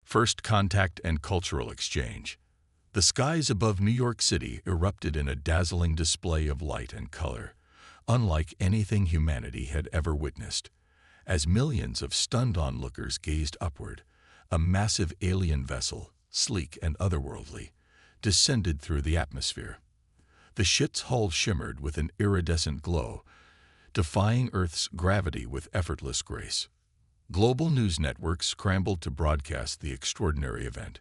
First contact and cultural exchange. The skies above New York City erupted in a dazzling display of light and color, unlike anything humanity had ever witnessed. As millions of stunned onlookers gazed upward, a massive alien vessel, sleek and otherworldly, descended through the atmosphere. The ship's hull shimmered with an iridescent glow, defying Earth's gravity with effortless grace. Global news networks scrambled to broadcast the extraordinary event.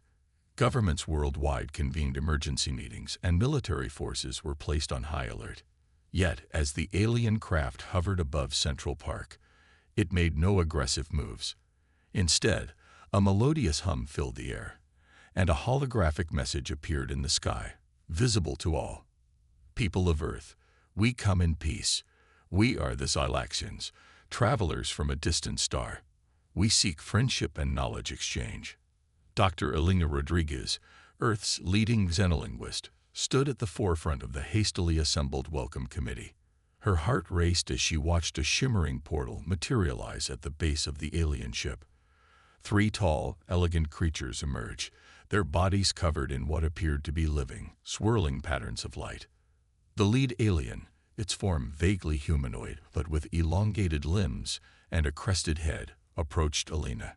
Governments worldwide convened emergency meetings, and military forces were placed on high alert. Yet, as the alien craft hovered above Central Park, it made no aggressive moves. Instead, a melodious hum filled the air, and a holographic message appeared in the sky, visible to all. People of Earth, we come in peace. We are the Xylaxians, travelers from a distant star. We seek friendship and knowledge exchange. Dr. Elena Rodriguez, Earth's leading xenolinguist, stood at the forefront of the hastily assembled welcome committee. Her heart raced as she watched a shimmering portal materialize at the base of the alien ship. 3 tall, elegant creatures emerged, their bodies covered in what appeared to be living, swirling patterns of light. The lead alien, its form vaguely humanoid but with elongated limbs and a crested head, approached Elena.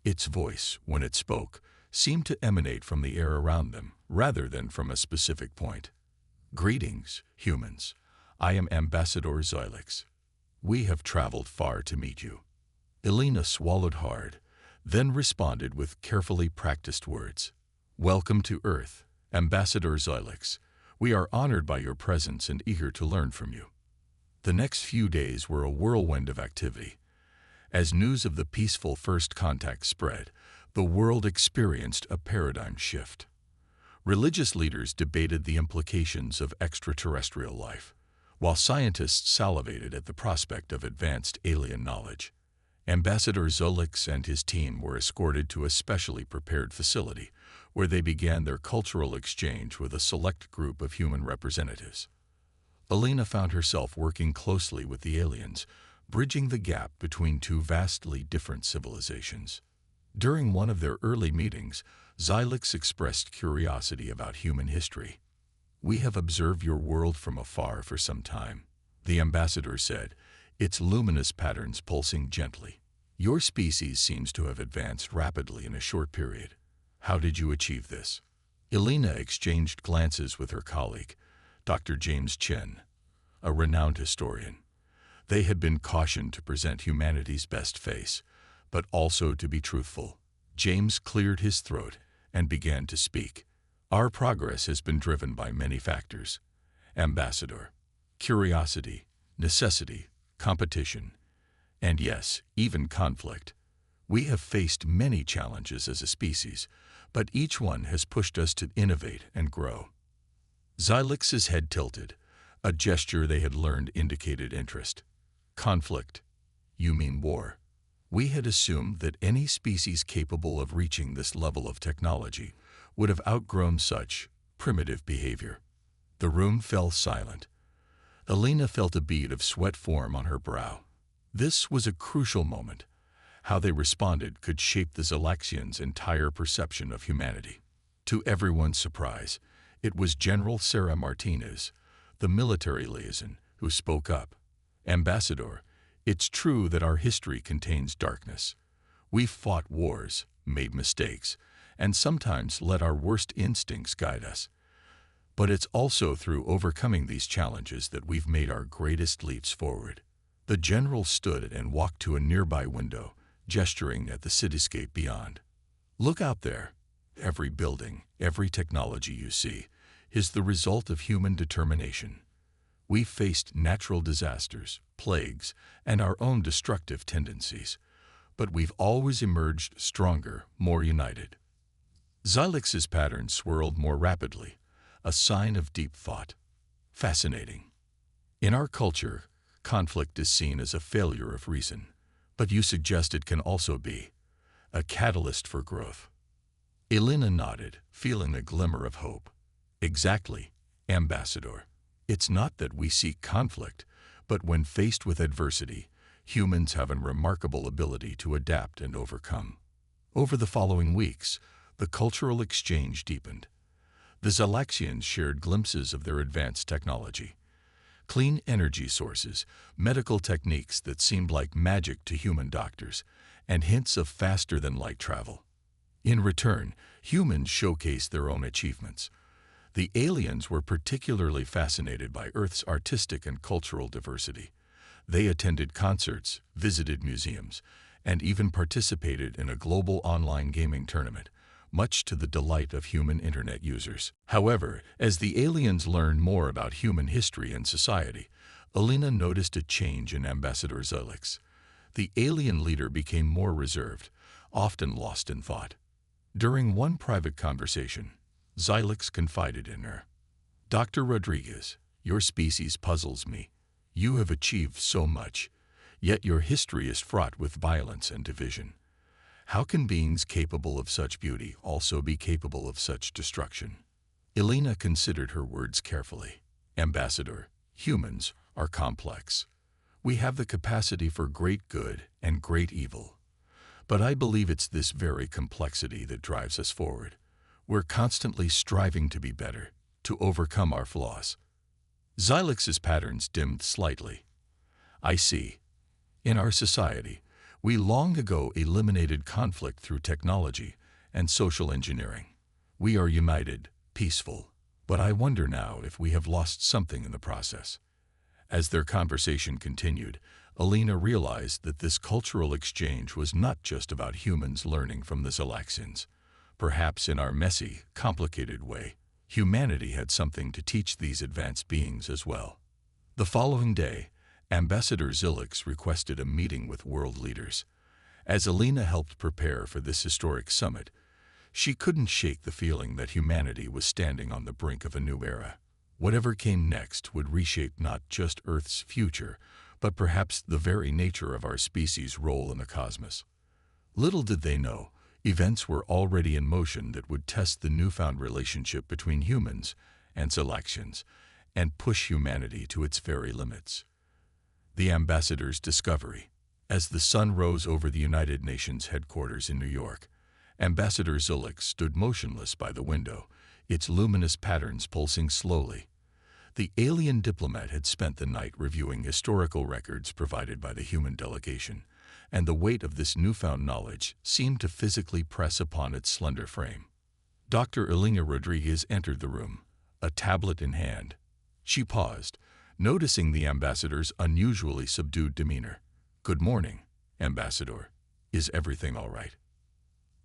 Its voice, when it spoke, seemed to emanate from the air around them rather than from a specific point. Greetings, humans. I am Ambassador Xylix. We have traveled far to meet you. Elena swallowed hard, then responded with carefully practiced words. Welcome to Earth, Ambassador Xylix. We are honored by your presence and eager to learn from you. The next few days were a whirlwind of activity. As news of the peaceful first contact spread, the world experienced a paradigm shift. Religious leaders debated the implications of extraterrestrial life, while scientists salivated at the prospect of advanced alien knowledge. Ambassador Xylix and his team were escorted to a specially prepared facility, where they began their cultural exchange with a select group of human representatives. Elena found herself working closely with the aliens, bridging the gap between 2 vastly different civilizations. During one of their early meetings, Xylix expressed curiosity about human history. We have observed your world from afar for some time, the ambassador said, its luminous patterns pulsing gently. Your species seems to have advanced rapidly in a short period. How did you achieve this? Elena exchanged glances with her colleague, Dr. James Chen, a renowned historian. They had been cautioned to present humanity's best face, but also to be truthful. James cleared his throat and began to speak. Our progress has been driven by many factors, Ambassador. Curiosity, necessity, competition, and yes, even conflict. We have faced many challenges as a species, but each one has pushed us to innovate and grow. Xylix's head tilted, a gesture they had learned indicated interest. Conflict. You mean war. We had assumed that any species capable of reaching this level of technology would have outgrown such primitive behavior. The room fell silent. Elena felt a bead of sweat form on her brow. This was a crucial moment. How they responded could shape the Xylaxians' entire perception of humanity. To everyone's surprise, it was General Sarah Martinez, the military liaison, who spoke up. Ambassador, it's true that our history contains darkness. We've fought wars, made mistakes, and sometimes let our worst instincts guide us. But it's also through overcoming these challenges that we've made our greatest leaps forward. The general stood and walked to a nearby window, gesturing at the cityscape beyond. Look out there. Every building, every technology you see, is the result of human determination. We've faced natural disasters, plagues, and our own destructive tendencies, but we've always emerged stronger, more united. Xylix's pattern swirled more rapidly, a sign of deep thought. Fascinating. In our culture, conflict is seen as a failure of reason, but you suggest it can also be a catalyst for growth. Elena nodded, feeling a glimmer of hope. Exactly, Ambassador. It's not that we seek conflict, but when faced with adversity, humans have a remarkable ability to adapt and overcome. Over the following weeks, the cultural exchange deepened. The Xylaxians shared glimpses of their advanced technology, clean energy sources, medical techniques that seemed like magic to human doctors, and hints of faster-than-light travel. In return, humans showcased their own achievements. The aliens were particularly fascinated by Earth's artistic and cultural diversity. They attended concerts, visited museums, and even participated in a global online gaming tournament, much to the delight of human internet users. However, as the aliens learned more about human history and society, Alina noticed a change in Ambassador Xylax. The alien leader became more reserved, often lost in thought. During one private conversation, Xylax confided in her. "Dr. Rodriguez, your species puzzles me. You have achieved so much, yet your history is fraught with violence and division. How can beings capable of such beauty also be capable of such destruction?" Elena considered her words carefully. "Ambassador, humans are complex. We have the capacity for great good and great evil. But I believe it's this very complexity that drives us forward. We're constantly striving to be better, to overcome our flaws." Xylax's patterns dimmed slightly. "I see. In our society, we long ago eliminated conflict through technology and social engineering. We are united, peaceful, but I wonder now if we have lost something in the process." As their conversation continued, Alina realized that this cultural exchange was not just about humans learning from the Xylaxians. Perhaps in our messy, complicated way, humanity had something to teach these advanced beings as well. The following day, Ambassador Xylax requested a meeting with world leaders. As Alina helped prepare for this historic summit, she couldn't shake the feeling that humanity was standing on the brink of a new era. Whatever came next would reshape not just Earth's future, but perhaps the very nature of our species' role in the cosmos. Little did they know, events were already in motion that would test the newfound relationship between humans and Xylaxians and push humanity to its very limits. The ambassador's discovery. As the sun rose over the United Nations headquarters in New York, Ambassador Xylax stood motionless by the window, its luminous patterns pulsing slowly. The alien diplomat had spent the night reviewing historical records provided by the human delegation, and the weight of this newfound knowledge seemed to physically press upon its slender frame. Dr. Elena Rodriguez entered the room, a tablet in hand. She paused, noticing the ambassador's unusually subdued demeanor. "Good morning, Ambassador. Is everything all right?"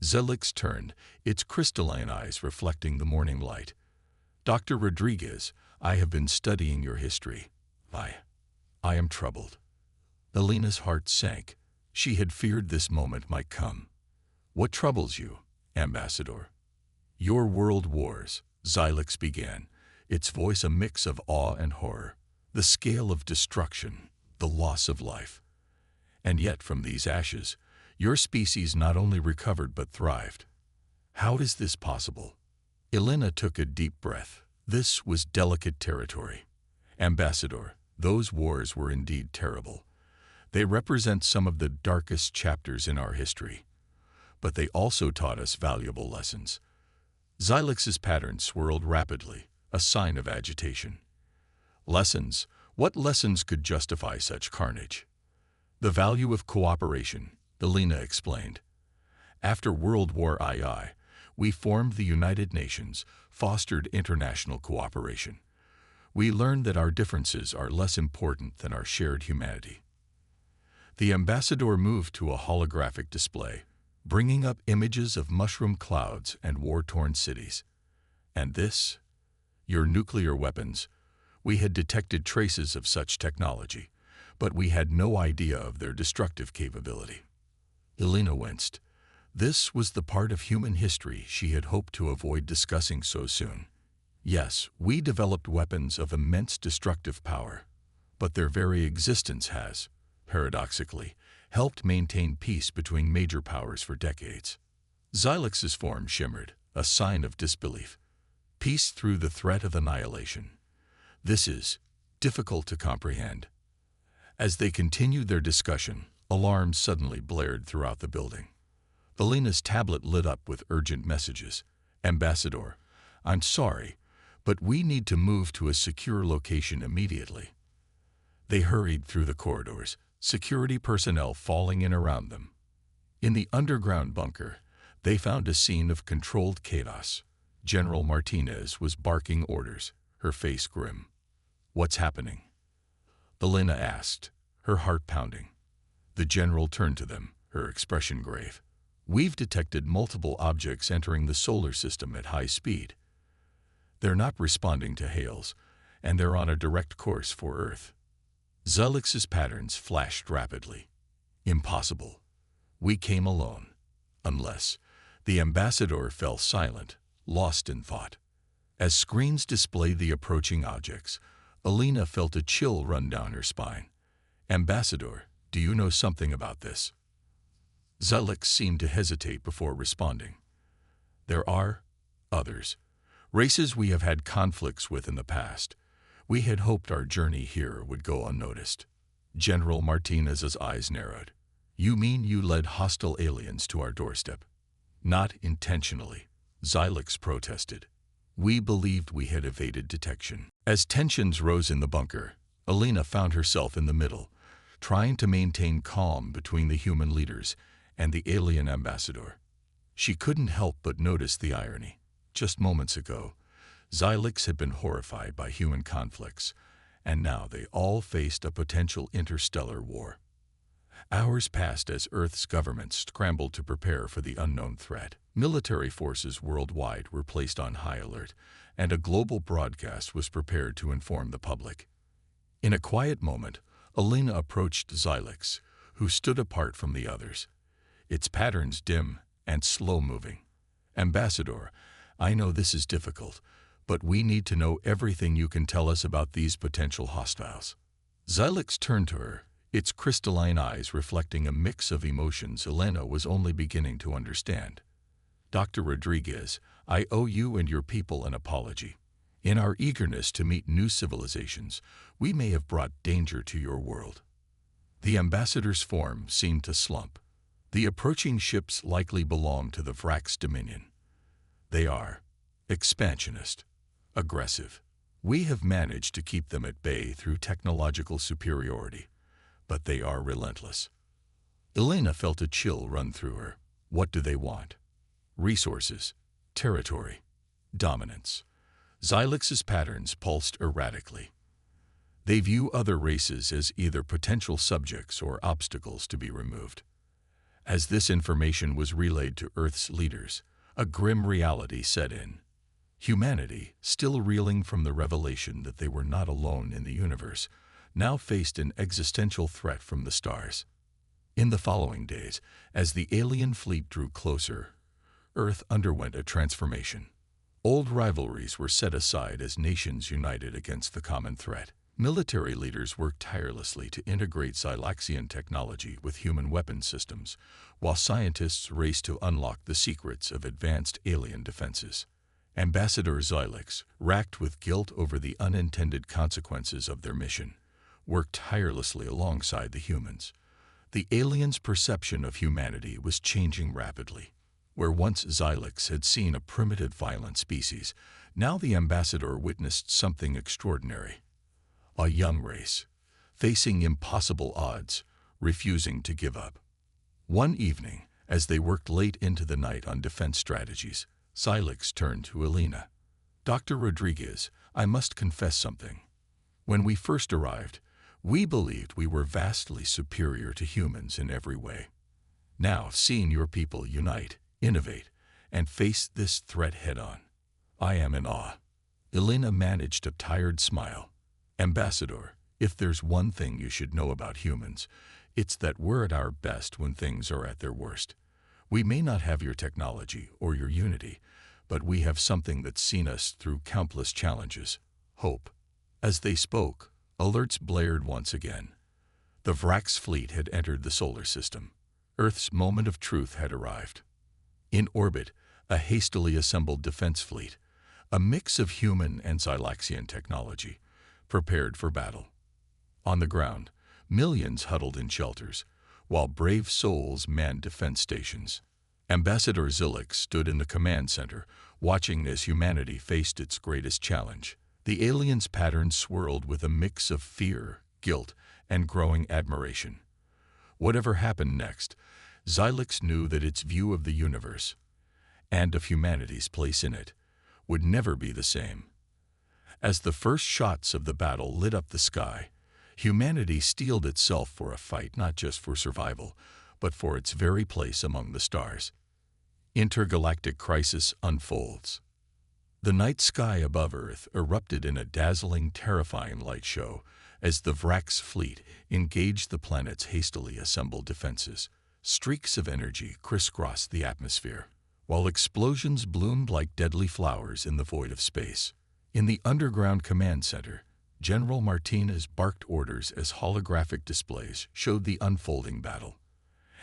Xylax turned, its crystalline eyes reflecting the morning light. "Dr. Rodriguez, I have been studying your history. I am troubled." Elena's heart sank. She had feared this moment might come. "What troubles you, Ambassador?" "Your world wars," Xylax began, its voice a mix of awe and horror. "The scale of destruction, the loss of life. And yet from these ashes, your species not only recovered but thrived. How is this possible?" Elena took a deep breath. This was delicate territory. "Ambassador, those wars were indeed terrible. They represent some of the darkest chapters in our history. But they also taught us valuable lessons." Xylax's pattern swirled rapidly, a sign of agitation. "Lessons? What lessons could justify such carnage?" "The value of cooperation," Elena explained. "After World War II, we formed the United Nations, fostered international cooperation. We learned that our differences are less important than our shared humanity." The ambassador moved to a holographic display, bringing up images of mushroom clouds and war-torn cities. "And this? Your nuclear weapons. We had detected traces of such technology, but we had no idea of their destructive capability." Elena winced. This was the part of human history she had hoped to avoid discussing so soon. "Yes, we developed weapons of immense destructive power, but their very existence has, paradoxically, helped maintain peace between major powers for decades." Xylax's form shimmered, a sign of disbelief. "Peace through the threat of annihilation. This is difficult to comprehend." As they continued their discussion, alarms suddenly blared throughout the building. Elena's tablet lit up with urgent messages. Ambassador, I'm sorry, but we need to move to a secure location immediately. They hurried through the corridors, security personnel falling in around them. In the underground bunker, they found a scene of controlled chaos. General Martinez was barking orders, her face grim. What's happening? Elena asked, her heart pounding. The general turned to them, her expression grave. We've detected multiple objects entering the solar system at high speed. They're not responding to hails, and they're on a direct course for Earth. Zylix's patterns flashed rapidly. Impossible. We came alone. Unless. The ambassador fell silent, lost in thought. As screens displayed the approaching objects, Elena felt a chill run down her spine. Ambassador, do you know something about this? Zylix seemed to hesitate before responding. There are others. Races we have had conflicts with in the past. We had hoped our journey here would go unnoticed. General Martinez's eyes narrowed. You mean you led hostile aliens to our doorstep? Not intentionally, Zylix protested. We believed we had evaded detection. As tensions rose in the bunker, Elena found herself in the middle, trying to maintain calm between the human leaders and the alien ambassador. She couldn't help but notice the irony. Just moments ago, Zylix had been horrified by human conflicts, and now they all faced a potential interstellar war. Hours passed as Earth's government scrambled to prepare for the unknown threat. Military forces worldwide were placed on high alert, and a global broadcast was prepared to inform the public. In a quiet moment, Elena approached Zylix, who stood apart from the others, its patterns dim and slow-moving. Ambassador, I know this is difficult, but we need to know everything you can tell us about these potential hostiles. Zylix turned to her, its crystalline eyes reflecting a mix of emotions Elena was only beginning to understand. Dr. Rodriguez, I owe you and your people an apology. In our eagerness to meet new civilizations, we may have brought danger to your world. The ambassador's form seemed to slump. The approaching ships likely belong to the Vrax Dominion. They are expansionist, aggressive. We have managed to keep them at bay through technological superiority, but they are relentless. Elena felt a chill run through her. What do they want? Resources, territory, dominance. Zylix's patterns pulsed erratically. They view other races as either potential subjects or obstacles to be removed. As this information was relayed to Earth's leaders, a grim reality set in. Humanity, still reeling from the revelation that they were not alone in the universe, now faced an existential threat from the stars. In the following days, as the alien fleet drew closer, Earth underwent a transformation. Old rivalries were set aside as nations united against the common threat. Military leaders worked tirelessly to integrate Zylaxian technology with human weapon systems, while scientists raced to unlock the secrets of advanced alien defenses. Ambassador Zylix, racked with guilt over the unintended consequences of their mission, worked tirelessly alongside the humans. The aliens' perception of humanity was changing rapidly. Where once Zylix had seen a primitive violent species, now the ambassador witnessed something extraordinary. A young race, facing impossible odds, refusing to give up. One evening, as they worked late into the night on defense strategies, Zylix turned to Elena. Dr. Rodriguez, I must confess something. When we first arrived, we believed we were vastly superior to humans in every way. Now, seeing your people unite, innovate, and face this threat head-on, I am in awe. Elena managed a tired smile. Ambassador, if there's one thing you should know about humans, it's that we're at our best when things are at their worst. We may not have your technology or your unity, but we have something that's seen us through countless challenges: hope. As they spoke, alerts blared once again. The Vrax fleet had entered the solar system. Earth's moment of truth had arrived. In orbit, a hastily assembled defense fleet, a mix of human and Zylaxian technology, prepared for battle. On the ground, millions huddled in shelters, while brave souls manned defense stations. Ambassador Zilix stood in the command center, watching as humanity faced its greatest challenge. The aliens' patterns swirled with a mix of fear, guilt, and growing admiration. Whatever happened next, Zilix knew that its view of the universe, and of humanity's place in it, would never be the same. As the first shots of the battle lit up the sky, humanity steeled itself for a fight not just for survival, but for its very place among the stars. Intergalactic crisis unfolds. The night sky above Earth erupted in a dazzling, terrifying light show as the Vrax fleet engaged the planet's hastily assembled defenses. Streaks of energy crisscrossed the atmosphere, while explosions bloomed like deadly flowers in the void of space. In the underground command center, General Martinez barked orders as holographic displays showed the unfolding battle.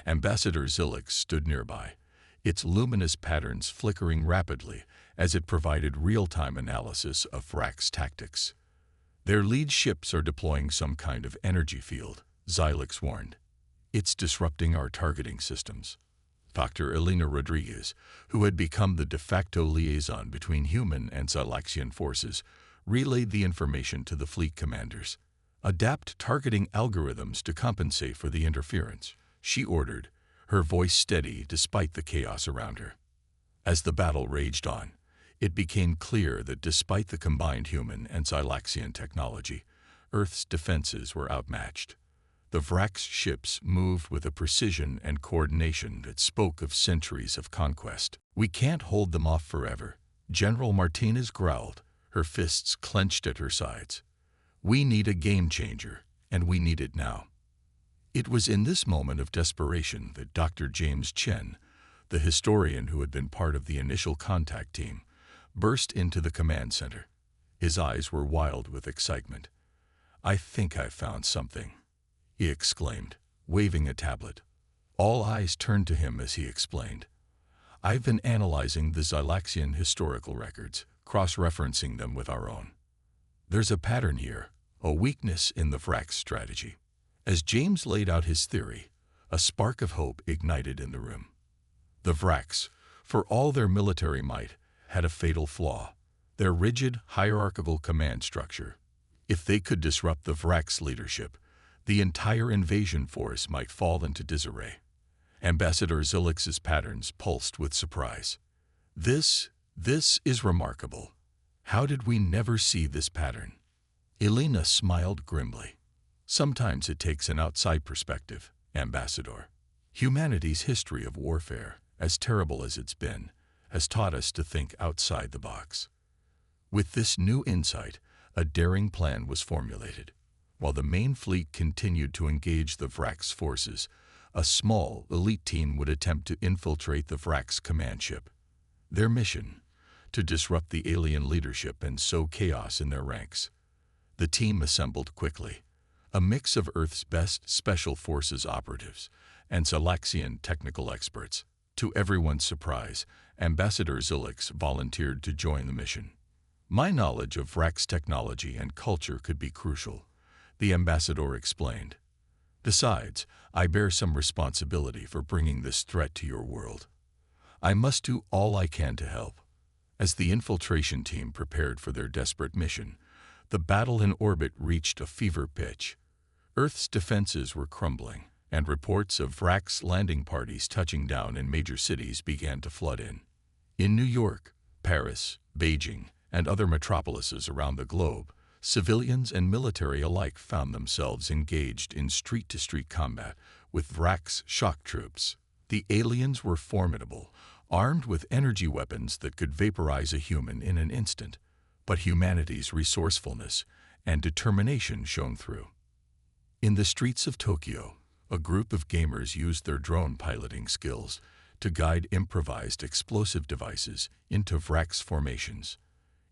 Ambassador Zilix stood nearby, its luminous patterns flickering rapidly as it provided real-time analysis of Vrax tactics. Their lead ships are deploying some kind of energy field, Zilix warned. It's disrupting our targeting systems. Dr. Elena Rodriguez, who had become the de facto liaison between human and Zylaxian forces, relayed the information to the fleet commanders. Adapt targeting algorithms to compensate for the interference, she ordered, her voice steady despite the chaos around her. As the battle raged on, it became clear that despite the combined human and Zylaxian technology, Earth's defenses were outmatched. The Vrax ships moved with a precision and coordination that spoke of centuries of conquest. We can't hold them off forever, General Martinez growled, her fists clenched at her sides. We need a game changer, and we need it now. It was in this moment of desperation that Dr. James Chen, the historian who had been part of the initial contact team, burst into the command center. His eyes were wild with excitement. I think I've found something, he exclaimed, waving a tablet. All eyes turned to him as he explained. I've been analyzing the Zylaxian historical records, cross-referencing them with our own. There's a pattern here, a weakness in the Vrax strategy. As James laid out his theory, a spark of hope ignited in the room. The Vrax, for all their military might, had a fatal flaw: their rigid, hierarchical command structure. If they could disrupt the Vrax leadership, the entire invasion force might fall into disarray. Ambassador Zilix's patterns pulsed with surprise. This is remarkable. How did we never see this pattern? Elena smiled grimly. Sometimes it takes an outside perspective, Ambassador. Humanity's history of warfare, as terrible as it's been, has taught us to think outside the box. With this new insight, a daring plan was formulated. While the main fleet continued to engage the Vrax forces, a small, elite team would attempt to infiltrate the Vrax command ship. Their mission: to disrupt the alien leadership and sow chaos in their ranks. The team assembled quickly, a mix of Earth's best special forces operatives and Zylaxian technical experts. To everyone's surprise, Ambassador Zilix volunteered to join the mission. My knowledge of Vrax technology and culture could be crucial, the ambassador explained. Besides, I bear some responsibility for bringing this threat to your world. I must do all I can to help. As the infiltration team prepared for their desperate mission, the battle in orbit reached a fever pitch. Earth's defenses were crumbling, and reports of Vrax landing parties touching down in major cities began to flood in. In New York, Paris, Beijing, and other metropolises around the globe, civilians and military alike found themselves engaged in street-to-street combat with Vrax shock troops. The aliens were formidable, armed with energy weapons that could vaporize a human in an instant, but humanity's resourcefulness and determination shone through. In the streets of Tokyo, a group of gamers used their drone piloting skills to guide improvised explosive devices into Vrax formations.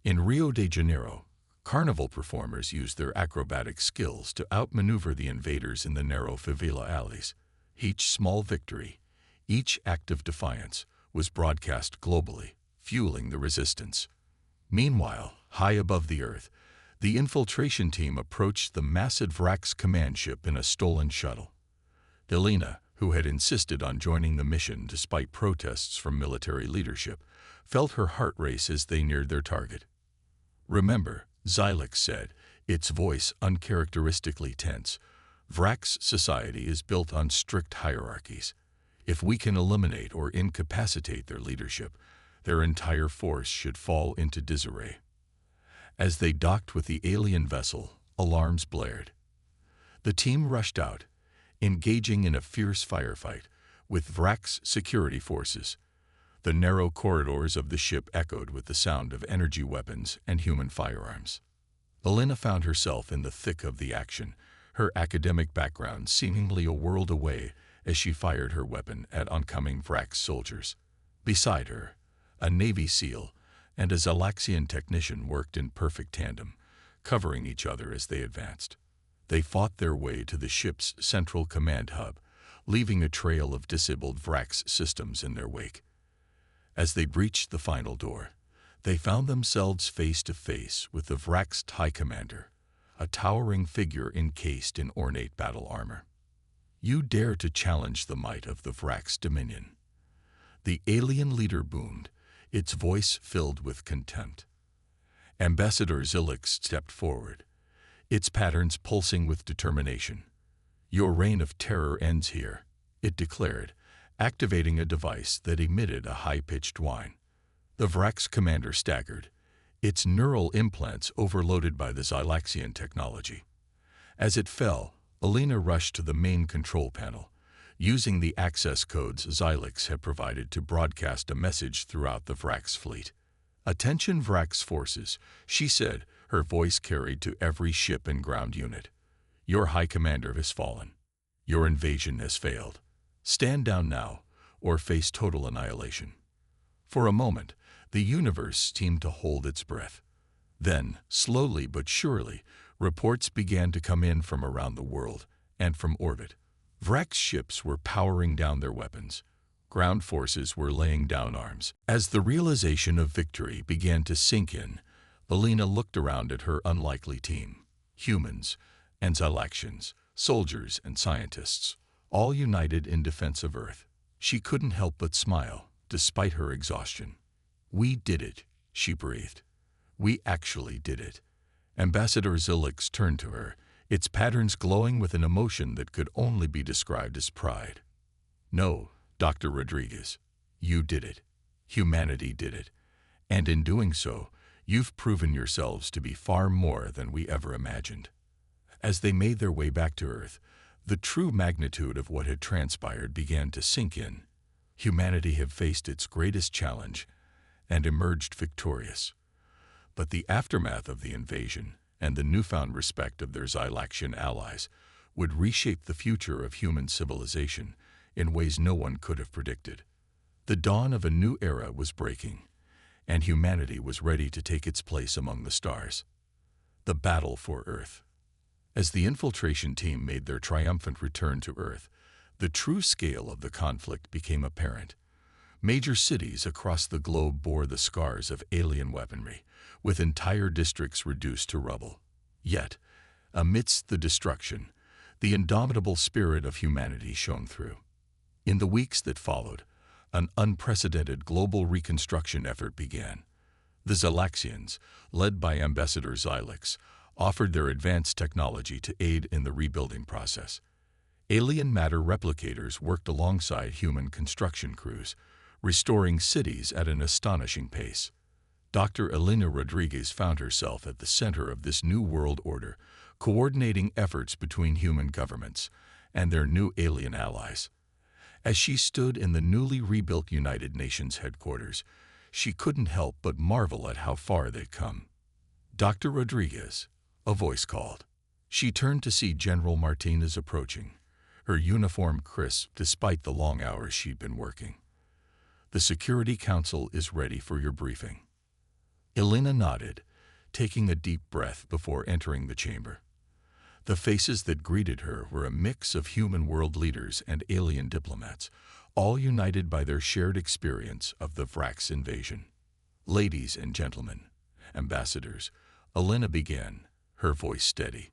In Rio de Janeiro, carnival performers used their acrobatic skills to outmaneuver the invaders in the narrow favela alleys. Each small victory, each act of defiance, was broadcast globally, fueling the resistance. Meanwhile, high above the Earth, the infiltration team approached the massive Vrax command ship in a stolen shuttle. Elena, who had insisted on joining the mission despite protests from military leadership, felt her heart race as they neared their target. "Remember," Xylix said, its voice uncharacteristically tense, "Vrax's society is built on strict hierarchies. If we can eliminate or incapacitate their leadership, their entire force should fall into disarray." As they docked with the alien vessel, alarms blared. The team rushed out, engaging in a fierce firefight with Vrax's security forces. The narrow corridors of the ship echoed with the sound of energy weapons and human firearms. Elena found herself in the thick of the action, her academic background seemingly a world away as she fired her weapon at oncoming Vrax soldiers. Beside her, a Navy SEAL and a Xylaxian technician worked in perfect tandem, covering each other as they advanced. They fought their way to the ship's central command hub, leaving a trail of disabled Vrax systems in their wake. As they breached the final door, they found themselves face to face with the Vrax High Commander, a towering figure encased in ornate battle armor. "You dare to challenge the might of the Vrax Dominion?" The alien leader boomed, its voice filled with contempt. Ambassador Xylix stepped forward, its patterns pulsing with determination. "Your reign of terror ends here," it declared, activating a device that emitted a high-pitched whine. The Vrax commander staggered, its neural implants overloaded by the Xylaxian technology. As it fell, Elena rushed to the main control panel, using the access codes Xylix had provided to broadcast a message throughout the Vrax fleet. "Attention Vrax forces," she said, her voice carried to every ship and ground unit. "Your High Commander has fallen. Your invasion has failed. Stand down now, or face total annihilation." For a moment, the universe seemed to hold its breath. Then, slowly but surely, reports began to come in from around the world and from orbit. Vrax ships were powering down their weapons. Ground forces were laying down arms. As the realization of victory began to sink in, Elena looked around at her unlikely team. Humans and Xylaxians, soldiers and scientists, all united in defense of Earth. She couldn't help but smile, despite her exhaustion. "We did it," she breathed. "We actually did it." Ambassador Xylix turned to her, its patterns glowing with an emotion that could only be described as pride. "No, Dr. Rodriguez, you did it. Humanity did it. And in doing so, you've proven yourselves to be far more than we ever imagined." As they made their way back to Earth, the true magnitude of what had transpired began to sink in. Humanity had faced its greatest challenge and emerged victorious. But the aftermath of the invasion and the newfound respect of their Xylaxian allies would reshape the future of human civilization in ways no one could have predicted. The dawn of a new era was breaking, and humanity was ready to take its place among the stars. The battle for Earth. As the infiltration team made their triumphant return to Earth, the true scale of the conflict became apparent. Major cities across the globe bore the scars of alien weaponry, with entire districts reduced to rubble. Yet, amidst the destruction, the indomitable spirit of humanity shone through. In the weeks that followed, an unprecedented global reconstruction effort began. The Xylaxians, led by Ambassador Xylix, offered their advanced technology to aid in the rebuilding process. Alien matter replicators worked alongside human construction crews, restoring cities at an astonishing pace. Dr. Elena Rodriguez found herself at the center of this new world order, coordinating efforts between human governments and their new alien allies. As she stood in the newly rebuilt United Nations headquarters, she couldn't help but marvel at how far they'd come. "Dr. Rodriguez," a voice called. She turned to see General Martinez approaching, her uniform crisp despite the long hours she'd been working. "The Security Council is ready for your briefing." Elena nodded, taking a deep breath before entering the chamber. The faces that greeted her were a mix of human world leaders and alien diplomats, all united by their shared experience of the Vrax invasion. "Ladies and gentlemen, ambassadors," Elena began, her voice steady.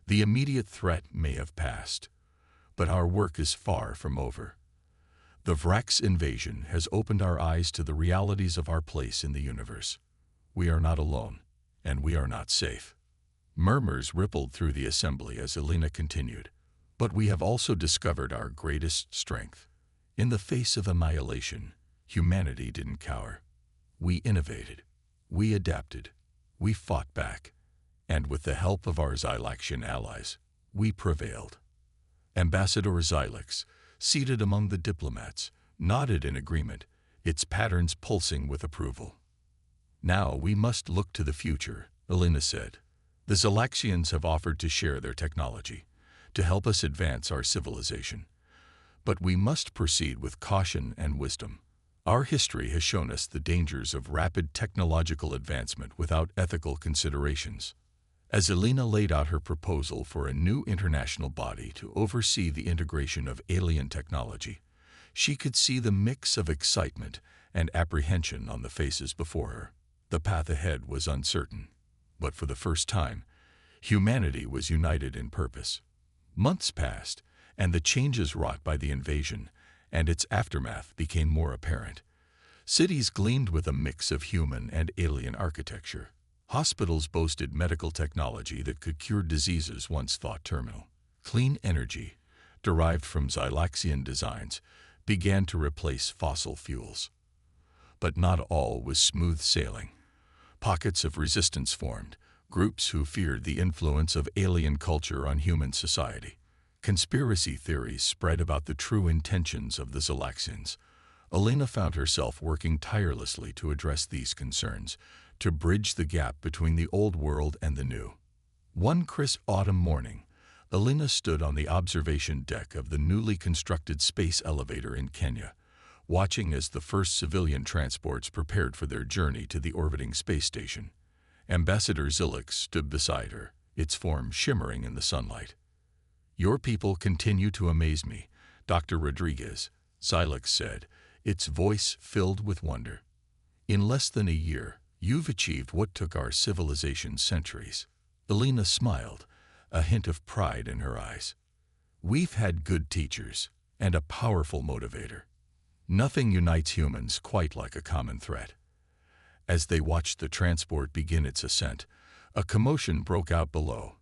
"The immediate threat may have passed, But our work is far from over. The Vrax invasion has opened our eyes to the realities of our place in the universe. We are not alone, and we are not safe. Murmurs rippled through the assembly as Elena continued. But we have also discovered our greatest strength. In the face of annihilation, humanity didn't cower. We innovated. We adapted. We fought back. And with the help of our Xylaxian allies, we prevailed. Ambassador Xylax, seated among the diplomats, nodded in agreement, its patterns pulsing with approval. Now we must look to the future, Elena said. The Xylaxians have offered to share their technology, to help us advance our civilization. But we must proceed with caution and wisdom. Our history has shown us the dangers of rapid technological advancement without ethical considerations. As Elena laid out her proposal for a new international body to oversee the integration of alien technology, she could see the mix of excitement and apprehension on the faces before her. The path ahead was uncertain, but for the first time, humanity was united in purpose. Months passed, and the changes wrought by the invasion and its aftermath became more apparent. Cities gleamed with a mix of human and alien architecture. Hospitals boasted medical technology that could cure diseases once thought terminal. Clean energy, derived from Xylaxian designs, began to replace fossil fuels. But not all was smooth sailing. Pockets of resistance formed, groups who feared the influence of alien culture on human society. Conspiracy theories spread about the true intentions of the Xylaxians. Elena found herself working tirelessly to address these concerns, to bridge the gap between the old world and the new. One crisp autumn morning, Elena stood on the observation deck of the newly constructed space elevator in Kenya, watching as the first civilian transports prepared for their journey to the orbiting space station. Ambassador Xylax stood beside her, its form shimmering in the sunlight. "Your people continue to amaze me, Dr. Rodriguez," Xylax said, its voice filled with wonder. "In less than a year, you've achieved what took our civilization centuries." Elena smiled, a hint of pride in her eyes. "We've had good teachers and a powerful motivator. Nothing unites humans quite like a common threat." As they watched the transport begin its ascent, a commotion broke out below.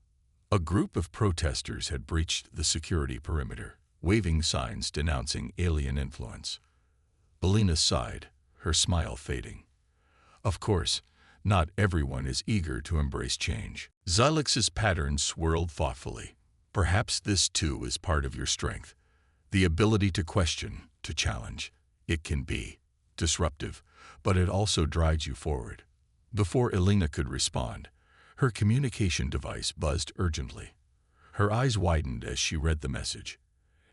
A group of protesters had breached the security perimeter, waving signs denouncing alien influence. Elena sighed, her smile fading. Of course, not everyone is eager to embrace change. Xylax's pattern swirled thoughtfully. "Perhaps this too is part of your strength. The ability to question, to challenge. It can be disruptive, but it also drives you forward." Before Elena could respond, her communication device buzzed urgently. Her eyes widened as she read the message.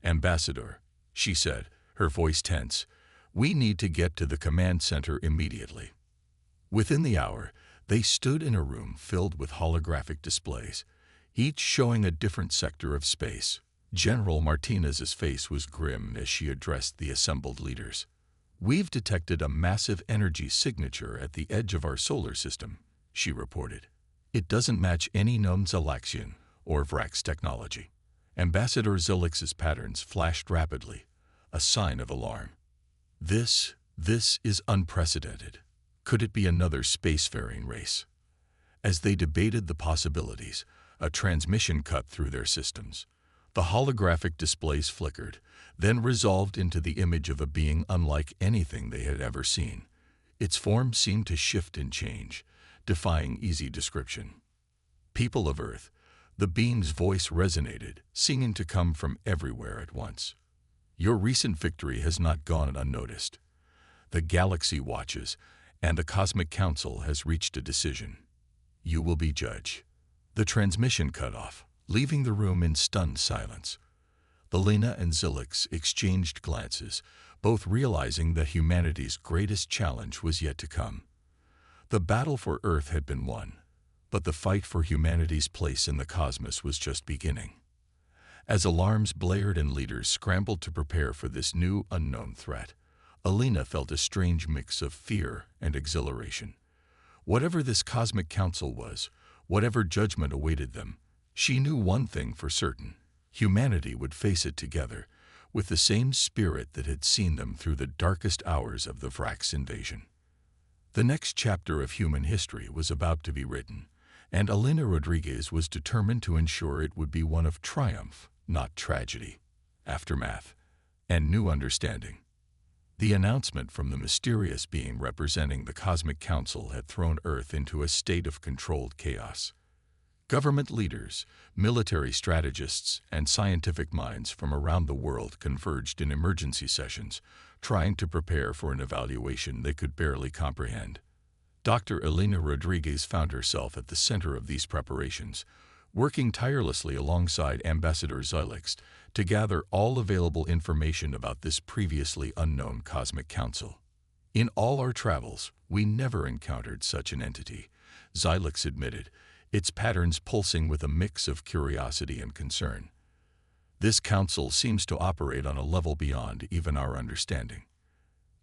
"Ambassador," she said, her voice tense, "we need to get to the command center immediately." Within the hour, they stood in a room filled with holographic displays, each showing a different sector of space. General Martinez's face was grim as she addressed the assembled leaders. "We've detected a massive energy signature at the edge of our solar system," she reported. "It doesn't match any known Xylaxian or Vrax technology." Ambassador Xylax's patterns flashed rapidly, a sign of alarm. This is unprecedented. Could it be another spacefaring race?" As they debated the possibilities, a transmission cut through their systems. The holographic displays flickered, then resolved into the image of a being unlike anything they had ever seen. Its form seemed to shift and change, defying easy description. "People of Earth," the being's voice resonated, seeming to come from everywhere at once. "Your recent victory has not gone unnoticed. The galaxy watches, and the Cosmic Council has reached a decision. You will be judge." The transmission cut off, leaving the room in stunned silence. Elena and Xylax exchanged glances, both realizing that humanity's greatest challenge was yet to come. The battle for Earth had been won, but the fight for humanity's place in the cosmos was just beginning. As alarms blared and leaders scrambled to prepare for this new, unknown threat, Elena felt a strange mix of fear and exhilaration. Whatever this cosmic council was, whatever judgment awaited them, she knew one thing for certain: Humanity would face it together, with the same spirit that had seen them through the darkest hours of the Vrax invasion. The next chapter of human history was about to be written, and Elena Rodriguez was determined to ensure it would be one of triumph, not tragedy, aftermath, and new understanding. The announcement from the mysterious being representing the Cosmic Council had thrown Earth into a state of controlled chaos. Government leaders, military strategists, and scientific minds from around the world converged in emergency sessions, trying to prepare for an evaluation they could barely comprehend. Dr. Elena Rodriguez found herself at the center of these preparations, working tirelessly alongside Ambassador Xylix to gather all available information about this previously unknown Cosmic Council. In all our travels, we never encountered such an entity, Xylix admitted, its patterns pulsing with a mix of curiosity and concern. This council seems to operate on a level beyond even our understanding.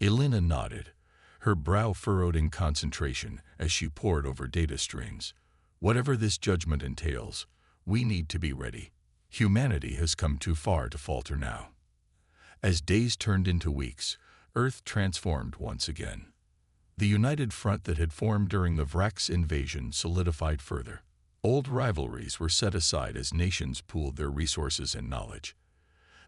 Elena nodded, her brow furrowed in concentration as she pored over data streams. Whatever this judgment entails, we need to be ready. Humanity has come too far to falter now. As days turned into weeks, Earth transformed once again. The united front that had formed during the Vrax invasion solidified further. Old rivalries were set aside as nations pooled their resources and knowledge.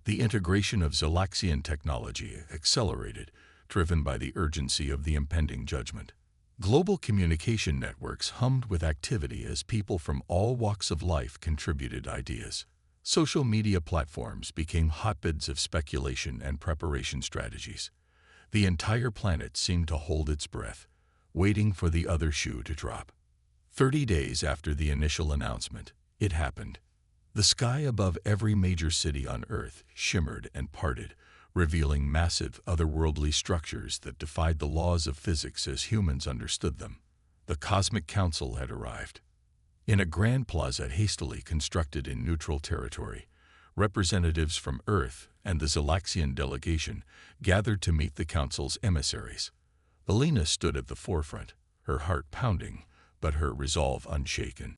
The integration of Xylaxian technology accelerated, driven by the urgency of the impending judgment. Global communication networks hummed with activity as people from all walks of life contributed ideas. Social media platforms became hotbeds of speculation and preparation strategies. The entire planet seemed to hold its breath, waiting for the other shoe to drop. 30 days after the initial announcement, it happened. The sky above every major city on Earth shimmered and parted, revealing massive, otherworldly structures that defied the laws of physics as humans understood them. The Cosmic Council had arrived. In a grand plaza hastily constructed in neutral territory, representatives from Earth and the Xylaxian delegation gathered to meet the Council's emissaries. Elena stood at the forefront, her heart pounding, but her resolve unshaken.